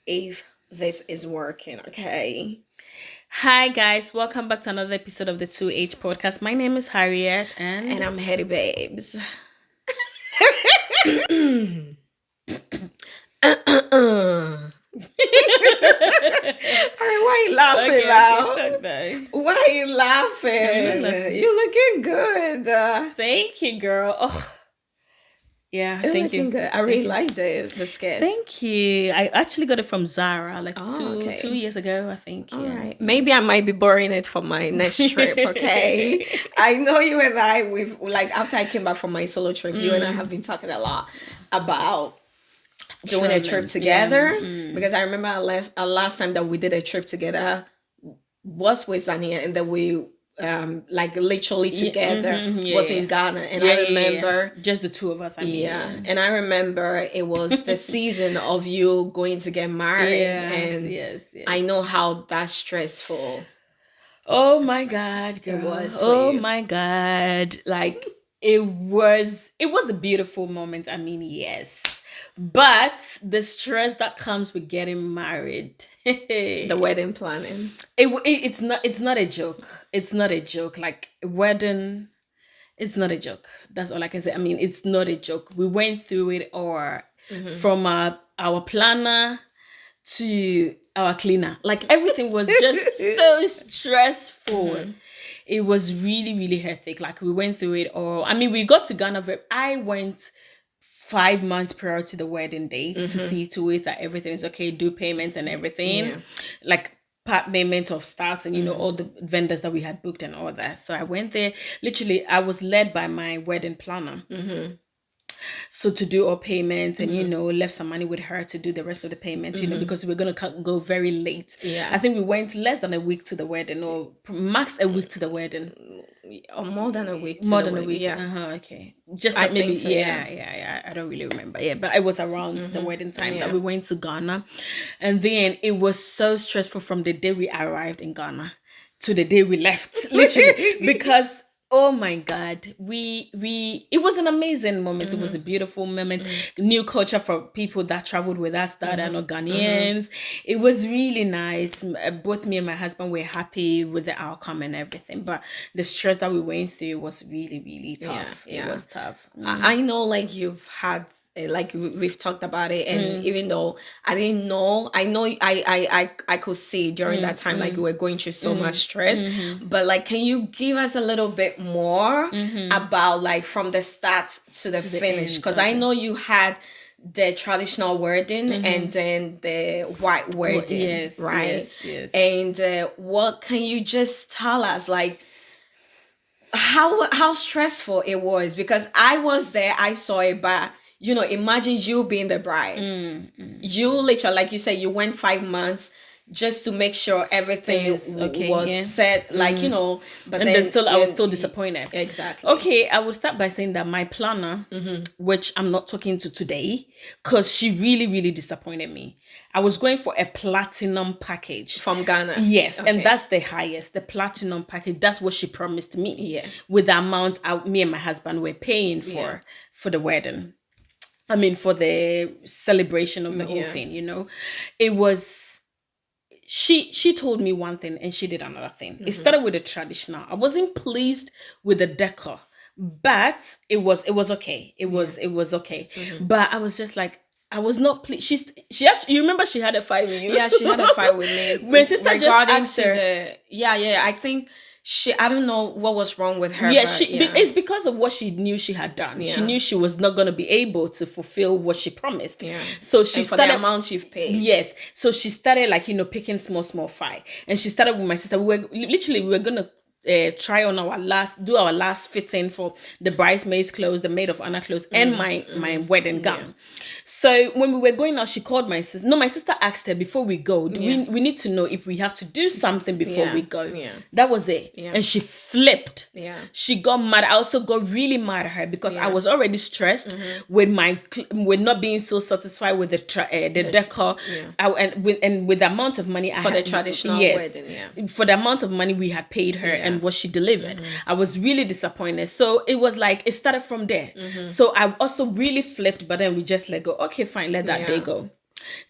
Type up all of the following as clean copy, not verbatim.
if this is working, okay? Hi guys, welcome back to another episode of the 2H podcast. My name is Harriet And I'm Hetty Babes. Alright, why you laughing now? talk now. Why are you laughing? I'm not laughing. You're looking good. Thank you, girl. Oh, yeah, You're thank looking you. good. I really like the sketch. Thank you. I actually got it from Zara like okay. 2 years ago, I think. All yeah. right. Maybe I might be borrowing it for my next trip, okay? I know you and I, we've, like, after I came back from my solo trip, you and I have been talking a lot about doing a trip together. Because I remember our last time that we did a trip together was with Zania, and then we like literally together was in Ghana, and I remember just the two of us. and I remember it was the season of you going to get married, and yes. I know how that's stressful. Oh my God, girl. It was. Oh my God. Like it was a beautiful moment. I mean, yes. But the stress that comes with getting married, The wedding planning. it's not a joke. It's not a joke. Like wedding, it's not a joke. That's all I can say. I mean, it's not a joke. We went through it, or from our planner to our cleaner. Like everything was just so stressful. It was really, really hectic. Like we went through it all. I mean, we got to Ghana. I went 5 months prior to the wedding date to see to it that everything is okay, do payments and everything. Like part payment of stars and all the vendors that we had booked and all that. So I went there. Literally, I was led by my wedding planner. So to do all payments and left some money with her to do the rest of the payments, because we were gonna go very late. I think we went less than a week to the wedding, or max a week to the wedding, or more than a week. More than a week. Yeah. Okay. Just I maybe. think so, yeah. I don't really remember. Yeah, but it was around the wedding time that we went to Ghana, and then it was so stressful from the day we arrived in Ghana to the day we left, literally, because. Oh my God, it was an amazing moment. It was a beautiful moment. New culture for people that traveled with us that are not Ghanaians. It was really nice. Both me and my husband were happy with the outcome and everything. But the stress that we went through was really, really tough. It was tough. I know, like, you've had, like, we've talked about it, and even though I didn't know, I know I could see during that time, like, you were going through so much stress. But, like, can you give us a little bit more about, like, from the start to the finish? Because I know you had the traditional wedding and then the white wedding, right? Yes. And what can you just tell us, like, how stressful it was? Because I was there, I saw it, but imagine you being the bride. You literally, like you said, you went 5 months just to make sure everything was set, like, but and then still, I was still disappointed. Exactly. Okay, I will start by saying that my planner, which I'm not talking to today, because she really, really disappointed me. I was going for a platinum package. From Ghana. Yes, and that's the highest, the platinum package. That's what she promised me. Yes. With the amount me and my husband were paying for the wedding. I mean, for the celebration of the whole thing, it was, she told me one thing and she did another thing. It started with the traditional. I wasn't pleased with the decor, but it was okay. It was okay. But I was just like, I was not pleased. She actually, you remember she had a fight with you? Yeah, she had a fight with me. My sister just asked her. I think I don't know what was wrong with her. Yeah, it's because of what she knew she had done. She knew she was not going to be able to fulfill what she promised. Yeah. So she and for started the amount you've paid. Yes. So she started, like, picking small fight. And she started with my sister. We were going to try on our last fitting for the bridesmaids clothes, the maid of honor clothes, and my wedding gown. So when we were going out, she called my sister. No, my sister asked her, before we go, we need to know if we have to do something before we go. That was it. And she flipped. She got mad. I also got really mad at her because I was already stressed with not being so satisfied with the decor, and with the amount of money I for had the traditional wedding. For the amount of money we had paid her and what she delivered. I was really disappointed. So it was like, it started from there. So I also really flipped, but then we just let go. Okay, fine, let that day go.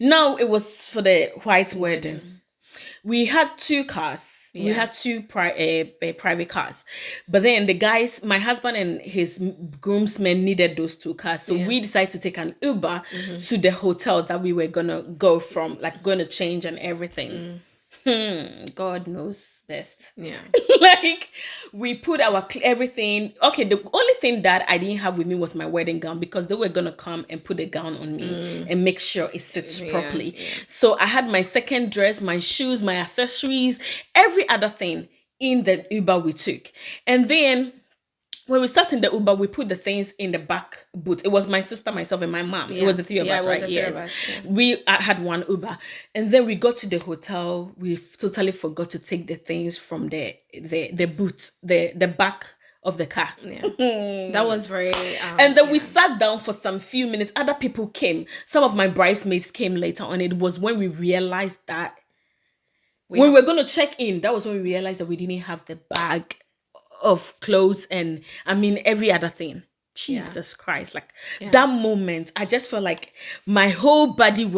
Now it was for the white wedding. We had 2 cars. We had two private cars, but then the guys, my husband and his groomsmen, needed those 2 cars, so we decided to take an Uber to the hotel that we were gonna go from, like gonna change and everything. God knows best. Yeah. Like, we put our everything. Okay, the only thing that I didn't have with me was my wedding gown, because they were gonna come and put a gown on me and make sure it sits properly. So I had my second dress, my shoes, my accessories, every other thing in the Uber we took. And then when we sat in the Uber, we put the things in the back boot. It was my sister, myself, and my mom. It was the three of us, right? Yes. We had one Uber. And then we got to the hotel. We totally forgot to take the things from the boot, the back of the car. That was very... and then we sat down for some few minutes. Other people came. Some of my bridesmaids came later on. It was when we realized that when we were going to check in, that was when we realized that we didn't have the bag of clothes and every other thing. Jesus Christ, like that moment, I just felt like my whole body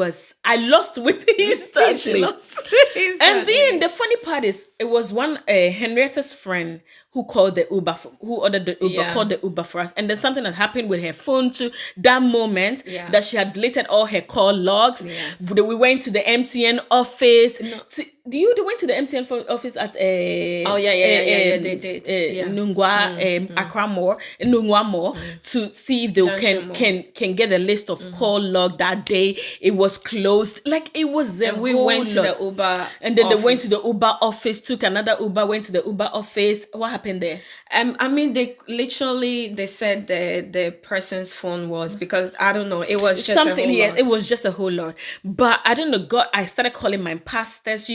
I lost weight instantly. And then the funny part is, it was one Henrietta's friend who called the Uber, who ordered the Uber, called the Uber for us. And there's something that happened with her phone too. That moment that she had deleted all her call logs. We went to the MTN office. They went to the MTN office at they did. Nungwa Nungwa Mall to see if they can get a list of call log that day. It was closed. Like, it was a we went to the Uber, and then they went to the Uber office, took another Uber, went to the Uber office. What happened there? They said the person's phone was, because I don't know, it was just something. A whole lot. It was just a whole lot. But I don't know. God, I started calling my pastors.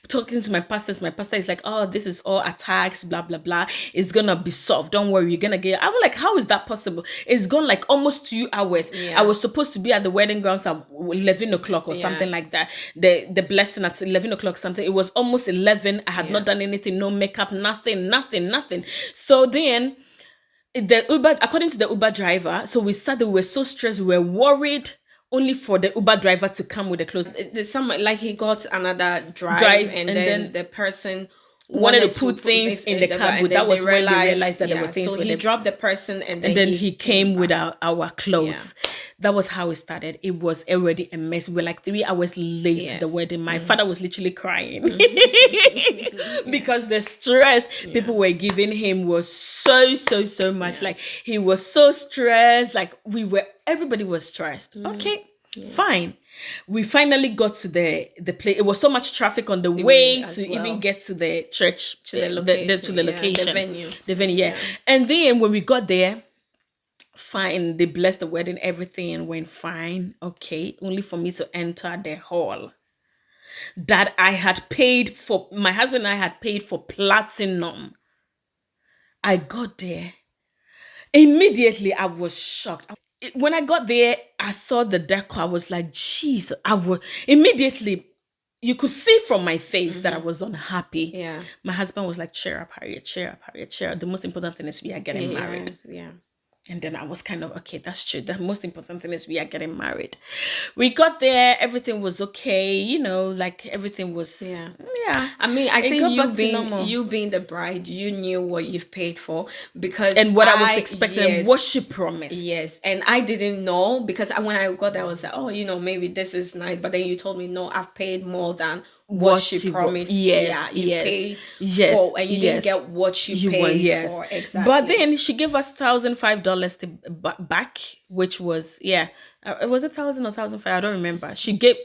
Talking to my pastors. My pastor is like, "Oh, this is all attacks. Blah blah blah. It's gonna be solved. Don't worry. You're gonna get." I'm like, "How is that possible? It's gone like almost 2 hours. I was supposed to be at the wedding grounds at 11 o'clock or something like that. The blessing at 11 o'clock something. It was almost 11. I had not done anything. No makeup. Nothing. So then, the Uber, according to the Uber driver, so we were so stressed, we were worried, only for the Uber driver to come with the clothes. Like, he got another drive and then the person wanted to put things in the car, but that was when they realized that there were things. So he dropped the person and then he came with our clothes. That was how it started. It was already a mess. We were like 3 hours late to the wedding. My father was literally crying because the stress people were giving him was so much. Like, he was so stressed. Like, everybody was stressed. Okay, fine. We finally got to the place. It was so much traffic on the way to even get to the church, to the location, the venue. And then when we got there, fine, they blessed the wedding, everything went fine. Okay, only for me to enter the hall that I had paid for. My husband and I had paid for platinum. I got there. Immediately, I was shocked. When I got there, I saw the decor. I was like, jeez. Immediately, you could see from my face that I was unhappy. Yeah. My husband was like, cheer up, Harriet, cheer up, Harriet, cheer up. The most important thing is we are getting married. Yeah. And then I was kind of, okay, that's true. The most important thing is we are getting married. We got there. Everything was okay. Like, everything was... Yeah. I think you being the bride, you knew what you've paid for, because... And what I was expecting, what she promised. Yes. And I didn't know, because when I got there, I was like, oh, maybe this is nice. But then you told me, no, I've paid more than what she promised. Yes, paid for, and you didn't get what you paid for. Exactly. But then she gave us $1,005 to back, which was it was $1,000 or $1,005? I don't remember. She gave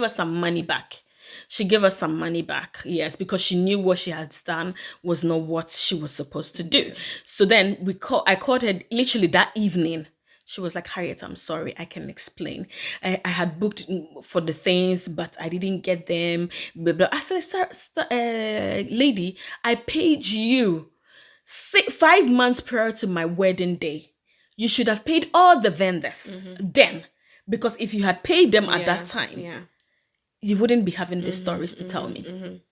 us some money back. She gave us some money back, yes, because she knew what she had done was not what she was supposed to do. So then I called her literally that evening. She was like, Harriet, I'm sorry, I can explain. I had booked for the things, but I didn't get them. Blah, blah. I said, lady, I paid you 5 months prior to my wedding day. You should have paid all the vendors then. Because if you had paid them at that time, you wouldn't be having these stories to tell me.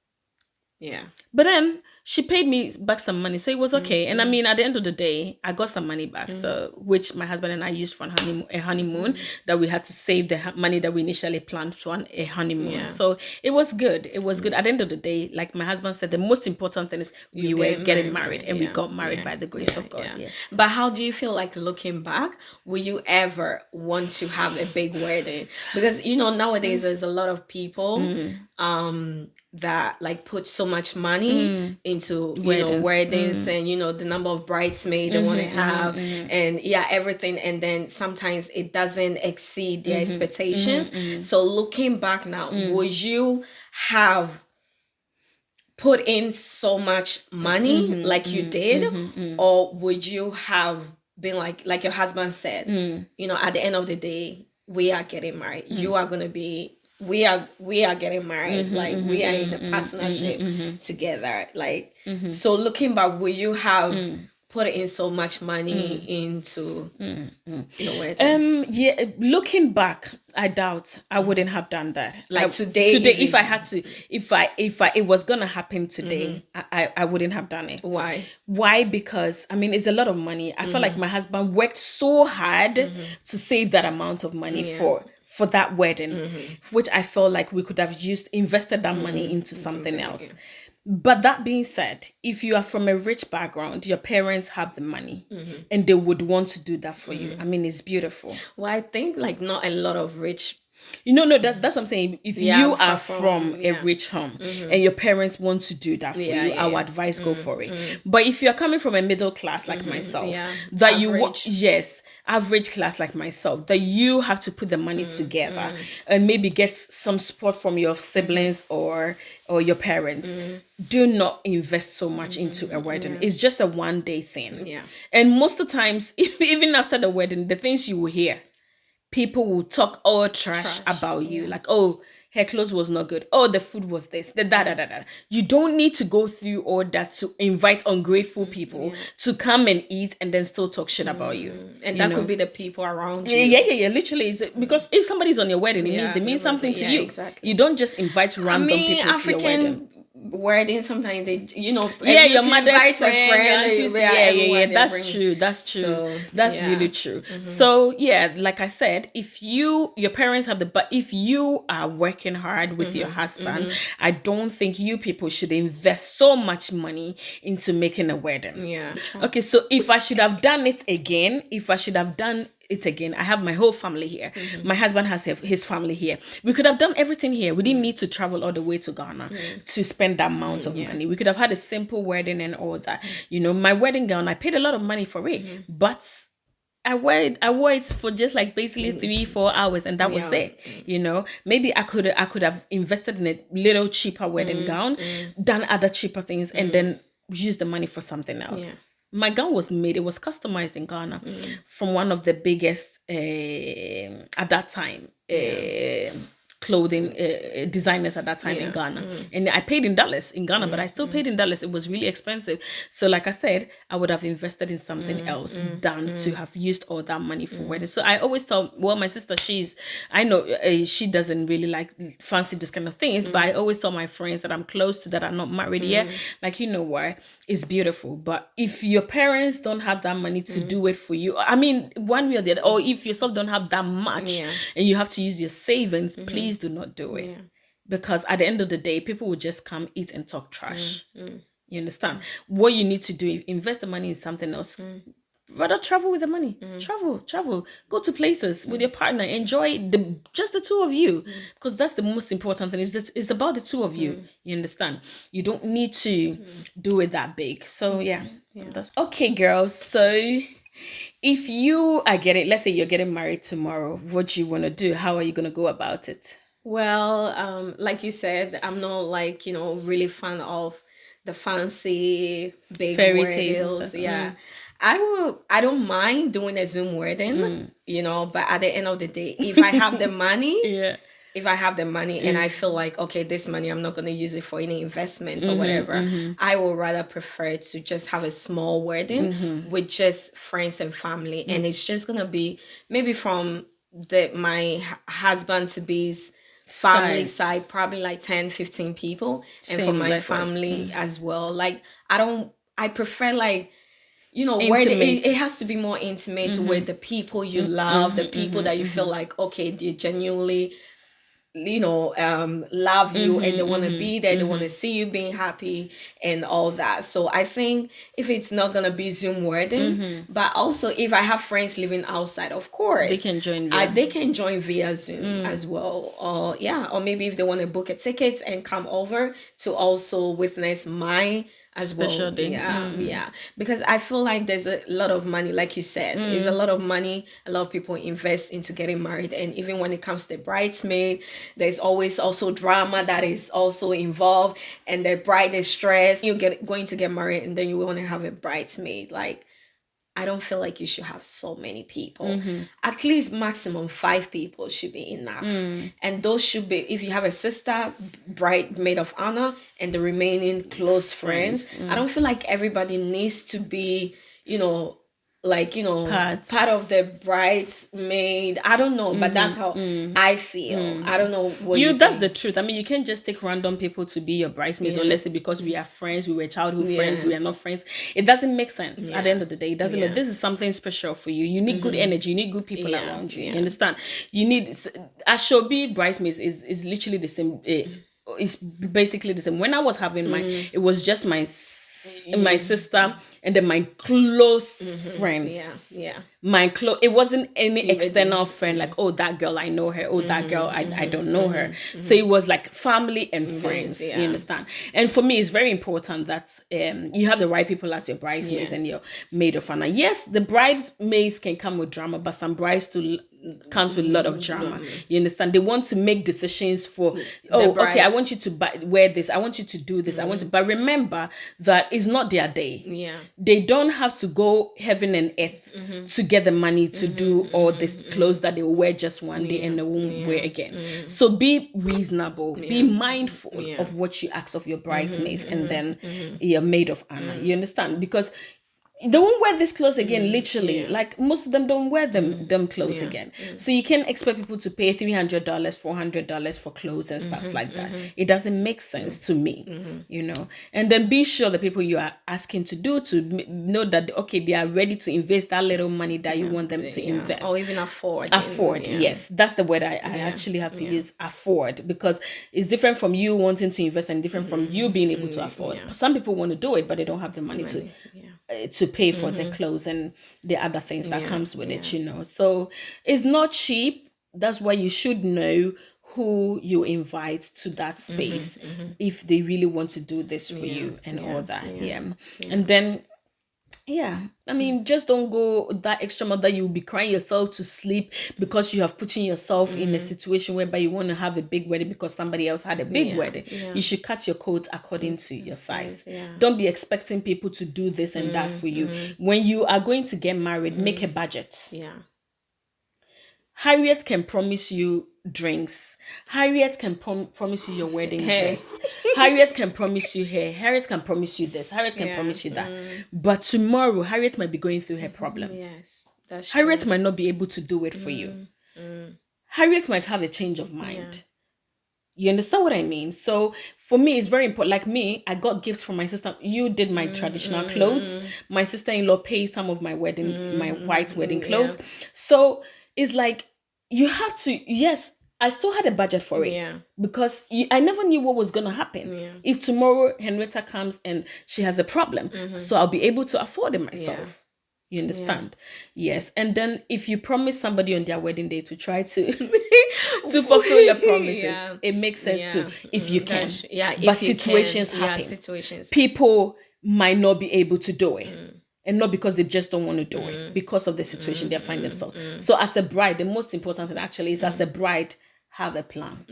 Yeah. But then she paid me back some money, so it was okay. And I mean, at the end of the day, I got some money back, so which my husband and I used for a honeymoon that we had to save the money that we initially planned for a honeymoon. Yeah. So it was good. It was good. At the end of the day, like my husband said, the most important thing is we were getting married, and we got married by the grace of God. Yeah. But how do you feel like looking back? Will you ever want to have a big wedding? Because nowadays there's a lot of people that like put so much money into weddings and the number of bridesmaids they want to have and everything, and then sometimes it doesn't exceed their expectations. So looking back now, would you have put in so much money like you did, or would you have been like your husband said, at the end of the day, we are getting married, you are going to be, we are getting married, like we are in a partnership together, like so looking back, will you have put in so much money into your wedding? Yeah, looking back, I doubt I wouldn't have done that. Like today if I had to, if it was gonna happen today, I wouldn't have done it. Why? Because I mean, it's a lot of money. I felt like my husband worked so hard to save that amount of money for that wedding, which I felt like we could have invested that money into something else. But that being said, if you are from a rich background, your parents have the money and they would want to do that for you. I mean, it's beautiful. Well, I think like not a lot of rich. No, that's what I'm saying. If you are from a rich home and your parents want to do that for you, I would advise go for it. But if you're coming from a middle class like myself, that average class like myself, that you have to put the money together and maybe get some support from your siblings or your parents. Do not invest so much into a wedding. It's just a one-day thing. And most of the times, even after the wedding, the things you will hear, people will talk all trash about you. Like, oh, her clothes was not good. Oh, the food was this. The da. You don't need to go through all that to invite ungrateful people to come and eat and then still talk shit about you. And that could be the people around you. Yeah. Literally. Because if somebody's on your wedding, it means something to you. Exactly. You don't just invite random people to your wedding. Wedding sometimes they your mother's friend, that's true so, that's really true. So like I said, if your parents have but if you are working hard with your husband, I don't think you people should invest so much money into making a wedding. Okay, so if I should have done it again, I have my whole family here. My husband has his family here. We could have done everything here. We didn't need to travel all the way to Ghana to spend that amount of money. We could have had a simple wedding and all that. My wedding gown, I paid a lot of money for it, but I wore it for just like basically 3-4 hours, and that was it. Maybe I could have invested in a little cheaper wedding gown, done other cheaper things, and then use the money for something else. My gown was made, it was customized in Ghana from one of the biggest, at that time, clothing designers at that time in Ghana. And I paid in dollars in Ghana, but I still paid in dollars. It was really expensive. So like I said, I would have invested in something else than to have used all that money for weddings. So I always tell, my sister, I know she doesn't really like fancy this kind of things, but I always tell my friends that I'm close to that are not married yet, like, what, it's beautiful. But if your parents don't have that money to do it for you, I mean, one way or the other, or if yourself don't have that much and you have to use your savings, please do not do it. Because at the end of the day, people will just come, eat and talk trash. You understand? What you need to do, invest the money in something else. Rather travel with the money. Travel. Go to places with your partner. Enjoy just the two of you. Because that's the most important thing. It's about the two of you. You understand? You don't need to do it that big. So that's okay, girls. So if you are let's say you're getting married tomorrow, what do you want to do? How are you going to go about it? Well, like you said, I'm not like, really fan of the fancy big fairy tales. I don't mind doing a Zoom wedding, but at the end of the day, if I have the money, and I feel like, okay, this money, I'm not going to use it for any investment or whatever, I would rather prefer to just have a small wedding with just friends and family. And it's just going to be maybe from my husband to be's family side, probably like 10, 15 people. And for Same, my likewise. family as well. Like, I prefer like, where Intimate. it has to be more intimate with the people you love, the people that you feel like, okay, they genuinely, love you, and they want to be there, they want to see you being happy and all that. So I think if it's not gonna be Zoom wedding, but also if I have friends living outside, of course They can join they can join via Zoom as well. Or or maybe if they want to book a ticket and come over to also witness my as special well. day. Yeah, because I feel like there's a lot of money, like you said, there's a lot of money. A lot of people invest into getting married, and even when it comes to the bridesmaid, there's always also drama that is also involved, and the bride is stressed. Going to get married, and then you want to have a bridesmaid. Like, I don't feel like you should have so many people. At least maximum 5 people should be enough. And those should be, if you have a sister, bride, maid of honor, and the remaining close friends. I don't feel like everybody needs to be, like, part of the bridesmaid. I don't know, but that's how I feel. I don't know what you That's think. the truth. I mean, you can't just take random people to be your bridesmaids, or let's say because we are friends, we were childhood friends, we are not friends. It doesn't make sense. At the end of the day, it doesn't make, this is something special for you. You need good energy, you need good people around you. You understand? You need, Ashobi bridesmaids is literally the same. It's basically the same. When I was having mine, it was just my sister, and then my close friends. Yeah. My close, it wasn't any external friend like, oh, that girl I know her, oh, that girl I don't know her. So it was like family and friends. You understand? And for me, it's very important that you have the right people as your bridesmaids and your maid of honor. Yes, the bridesmaids can come with drama, but some brides too comes with a lot of drama. You understand? They want to make decisions for, okay, I want you to wear this, I want you to do this, I want to, but remember that it's not their day. Yeah. They don't have to go heaven and earth to get the money to do all this clothes that they will wear just one day and they won't wear again. So be reasonable, be mindful of what you ask of your bridesmaids and then your maid of honor. You understand? Because they won't wear this clothes again, literally. Like, most of them don't wear them clothes again. So you can't expect people to pay $300, $400 for clothes and stuff like that. It doesn't make sense to me, And then be sure the people you are asking to do to know that, okay, they are ready to invest that little money that you want them to invest. Or even afford. Yes. That's the word I actually have to use, afford, because it's different from you wanting to invest and different from you being able to afford. Some people want to do it, but they don't have the money to pay for the clothes and the other things that comes with it, So it's not cheap. That's why you should know who you invite to that space if they really want to do this for you and all that. And then I mean, just don't go that extra mile that you'll be crying yourself to sleep because you have put yourself in a situation whereby you want to have a big wedding because somebody else had a big wedding. You should cut your coat according to your size. Don't be expecting people to do this and that for you. When you are going to get married, make a budget. Harriet can promise you drinks. Harriet can promise you your wedding dress. Harriet can promise you hair. Harriet can promise you this. Harriet can promise you that. But tomorrow, Harriet might be going through her problem. Yes, that's Harriet true. might not be able to do it for you. Harriet might have a change of mind. You understand what I mean? So for me, it's very important. Like me, I got gifts from my sister. You did my traditional clothes. My sister-in-law paid some of my wedding, my white wedding clothes. So it's like, you have to, yes, I still had a budget for it because I never knew what was going to happen. If tomorrow Henrietta comes and she has a problem, so I'll be able to afford it myself. You understand? Yes. And then if you promise somebody on their wedding day to try to to fulfill your promises, it makes sense too if you can. But situations happen. People might not be able to do it. And not because they just don't want to do it, because of the situation they find themselves. So as a bride, the most important thing actually is as a bride, have a plan.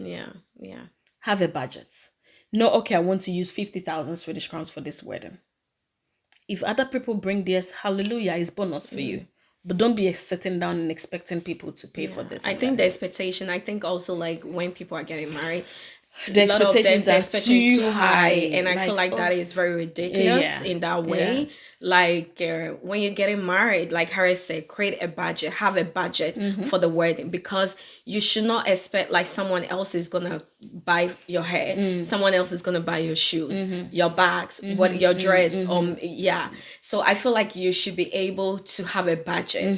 Have a budget. No, okay, I want to use 50,000 Swedish crowns for this wedding. If other people bring theirs, hallelujah, it's bonus for you. But don't be sitting down and expecting people to pay for this. I think the expectation, I think also like when people are getting married, The a lot of them expectations they're are expecting too high, and I feel like, like that oh, is very ridiculous yeah, in that yeah. way. Like when you're getting married, like Harriet said, create a budget, have a budget for the wedding, because you should not expect like someone else is gonna buy your hair, someone else is gonna buy your shoes, your bags, what your dress, yeah. So I feel like you should be able to have a budget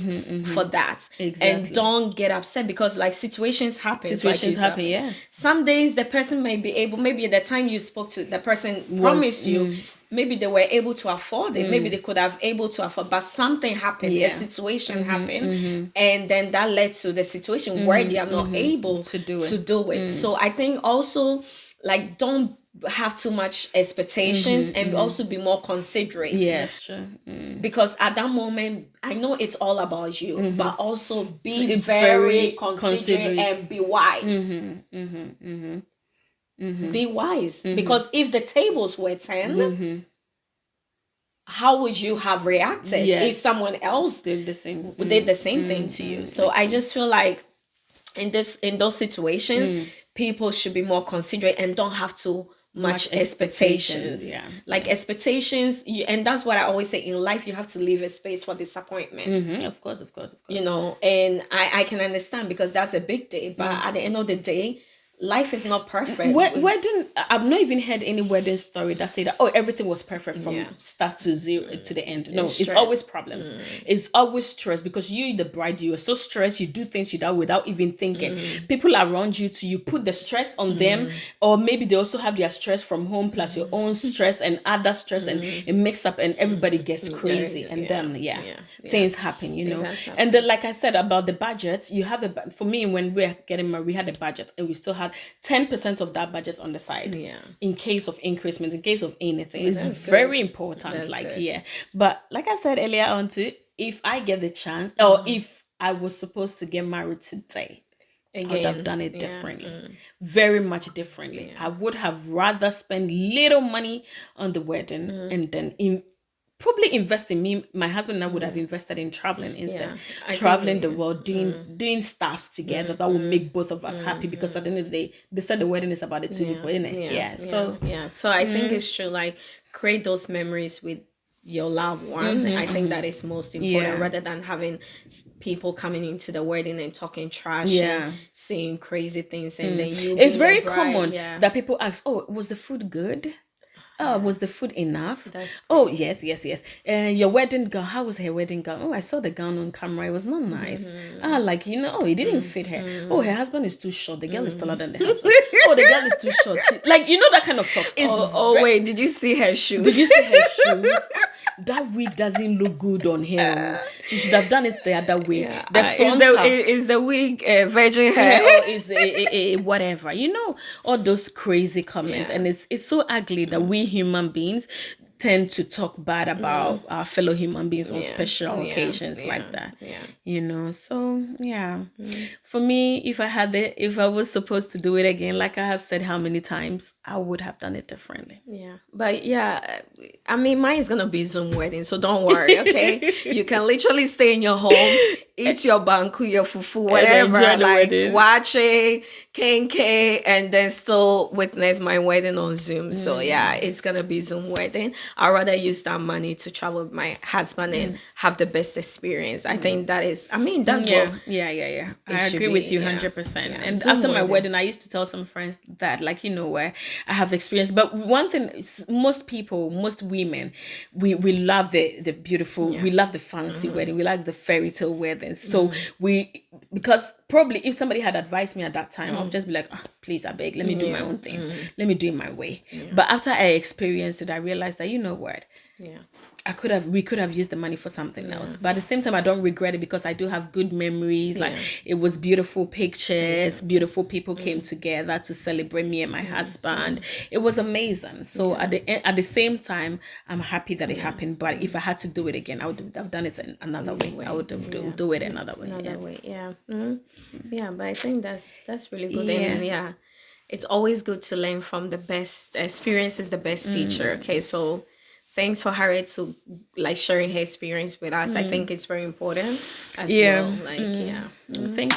for that, and Exactly. don't get upset because like situations happen. Like Situations you happen, said, yeah. some days the person may be able, maybe at the time you spoke to the person Was promised you, maybe they were able to afford it, maybe they could have able to afford, but something happened, a yeah. situation happened, and then that led to the situation where they are not able To do to it. do it. So I think also, like, don't have too much expectations, and also be more considerate, Yes, true. because at that moment I know it's all about you, but also be It's very very considerate considerate. and be wise. Be wise, because if the tables were turned, how would you have reacted if Yes. someone else Did the same. did the same thing to you? So I just feel like in those situations, people should be more considerate and don't have too much expectations. Yeah. Like expectations, and that's what I always say in life, you have to leave a space for disappointment. Of course, of course, of course. You know, and I can understand, because that's a big day, but at the end of the day, life is not perfect. Wedding, I've not even heard any wedding story that say that, oh, everything was perfect from Yeah. start to zero to the end. No, it's stress. always problems. It's always stress, because you, the bride, you are so stressed, you do things without even thinking. People around you too, you put the stress on them, or maybe they also have their stress from home plus your own stress and other stress, and it mix up, and everybody gets crazy, and then things happen, you know. does happen. And then, like I said about the budget, you have for me, when we were getting married, we had a budget, and we still had 10% of that budget on the side, in case of increment, in case of anything. It's very important. That's like good. but like I said earlier on too, if I get the chance, or if I was supposed to get married today, I would have done it differently, very much differently. I would have rather spend little money on the wedding, and then probably invest in me. My husband and I would have invested in traveling instead. Traveling the world, doing stuffs together that will make both of us happy, because at the end of the day, they said the wedding is about the two people, isn't it? So I think it's true, like, create those memories with your loved one. I think that is most important, rather than having people coming into the wedding and talking trash and saying crazy things, and then you It's being very the bride, common that people ask, oh, was the food good? Oh, was the food enough? That's Oh, yes. Your wedding gown, how was her wedding gown? Oh, I saw the gown on camera. It was not nice. Like, oh, it didn't fit her. Oh, her husband is too short. The girl is taller than the husband. Oh, the girl is too short. Like, that kind of talk. Wait, did you see her shoes? Did you see her shoes? That wig doesn't look good on her. She should have done it the other way. Is the wig virgin hair? Or is whatever, all those crazy comments, and it's so ugly that we human beings tend to talk bad about our fellow human beings on special occasions like that. So for me, if I was supposed to do it again, like I have said how many times, I would have done it differently. But I mean, mine is gonna be Zoom wedding, so don't worry, okay? You can literally stay in your home, eat your banku, your fufu, whatever, like watch it, kenke, and then still witness my wedding on Zoom. So it's gonna be Zoom wedding. I'd rather use that money to travel with my husband and have the best experience. I think that's what I agree with you 100%. And Zoom after my wedding. wedding, I used to tell some friends that, like, where I have experience. But one thing is, most women, we love the beautiful, we love the fancy wedding, we like the fairy tale wedding. So because probably if somebody had advised me at that time, I would just be like, please, I beg, let me do my own thing. Let me do it my way. But after I experienced it, I realized that, what? We could have used the money for something else. But at the same time, I don't regret it, because I do have good memories. Like, it was beautiful pictures, beautiful people came together to celebrate me and my husband. It was amazing. So at the same time, I'm happy that it happened. But if I had to do it again, I would have done it another way. I would do it another way. But I think that's really good. And it's always good to learn from the best. Experience is the best teacher. Okay, so thanks for Harriet to sharing her experience with us. I think it's very important as well. Thank